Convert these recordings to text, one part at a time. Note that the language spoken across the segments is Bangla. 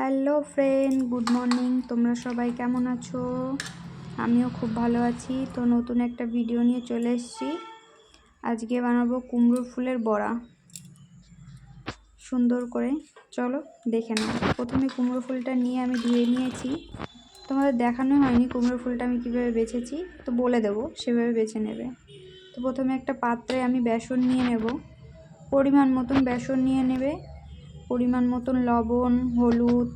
Hello friend, good morning. তোমরা সবাই কেমন আছো? আমিও খুব ভালো আছি। তো নতুন একটা ভিডিও নিয়ে চলে এসেছি। আজকে বানাবো কুমড়োর ফুলের বড়া সুন্দর করে। চলো দেখে নাও। প্রথমে কুমড়ো ফুলটা নিয়ে আমি ধুয়ে নিয়েছি। তোমাদের দেখানো হয়নি কুমড়ো ফুলটা আমি কীভাবে বেছেছি, তো বলে দেবো, সেভাবে বেছে নেবে। তো প্রথমে একটা পাত্রে আমি বেসন নিয়ে নেব। পরিমাণ মতন বেসন নিয়ে নেবে, পরিমাণ মতন লবণ, হলুদ,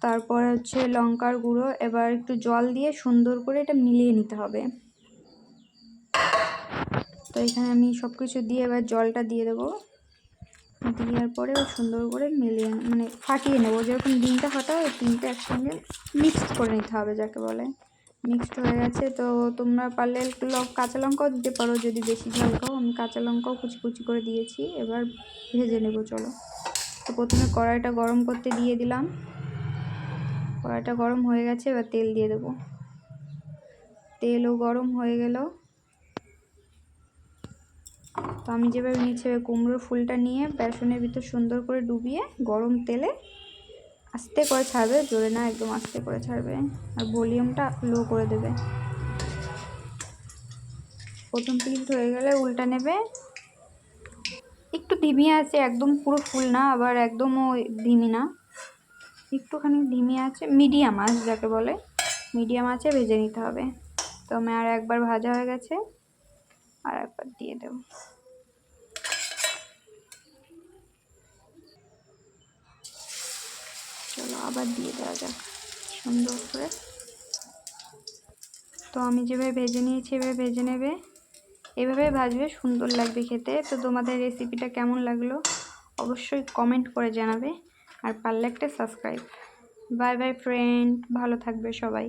তারপরে হচ্ছে লঙ্কার গুঁড়ো। এবার একটু জল দিয়ে সুন্দর করে এটা মিলিয়ে নিতে হবে। তো এখানে আমি সব কিছু দিয়ে এবার জলটা দিয়ে দেবো। দেওয়ার পরে সুন্দর করে মিলিয়ে ফাটিয়ে নেবো। যেরকম ডিমটা ফাটাও ওই ডিমটা একসঙ্গে মিক্সড করে নিতে হবে, যাকে বলে। মিক্সড হয়ে গেছে। তো তোমরা পারলে একটু কাঁচা লঙ্কাও দিতে পারো যদি বেশি ঝাল খাও। আমি কাঁচা লঙ্কাও কুচি কুচি করে দিয়েছি। এবার ভেজে নেবো, চলো। তো প্রথমে কড়াইটা গরম করতে দিয়ে দিলাম। কড়াইটা গরম হয়ে গেছে, এবার তেল দিয়ে দেবো। তেলও গরম হয়ে গেল। তো আমি যেভাবে নিচে কুমড়োর ফুলটা নিয়ে বেসনের ভিতর সুন্দর করে ডুবিয়ে গরম তেলে আস্তে করে ছাড়বে, জোরে না, একদম আস্তে করে ছাড়বে। আর ভলিউমটা লো করে দেবে। প্রথম পিল্ড হয়ে গেলে উল্টা নেবে। একটু ধিমি আছে, একদম পুরো ফুল না, আবার একদমও ধিমি না, একটুখানি ধিমি আছে, মিডিয়াম আঁচ যাকে বলে। মিডিয়াম আঁচে ভেজে নিতে হবে। তো আমি আর একবার ভাজা হয়ে গেছে, আর একবার দিয়ে দেব। চলো আবার দিয়ে দেওয়া যাক সুন্দর করে। তো আমি যেভাবে ভেজে নিয়েছি এভাবে ভেজে নেবে, এভাবে ভাজবে, সুন্দর লাগবে খেতে। তো তোমাদের রেসিপিটা কেমন লাগলো অবশ্যই কমেন্ট করে জানাবে, আর পারলে একটা সাবস্ক্রাইব। বাই বাই ফ্রেন্ড, ভালো থাকবে সবাই।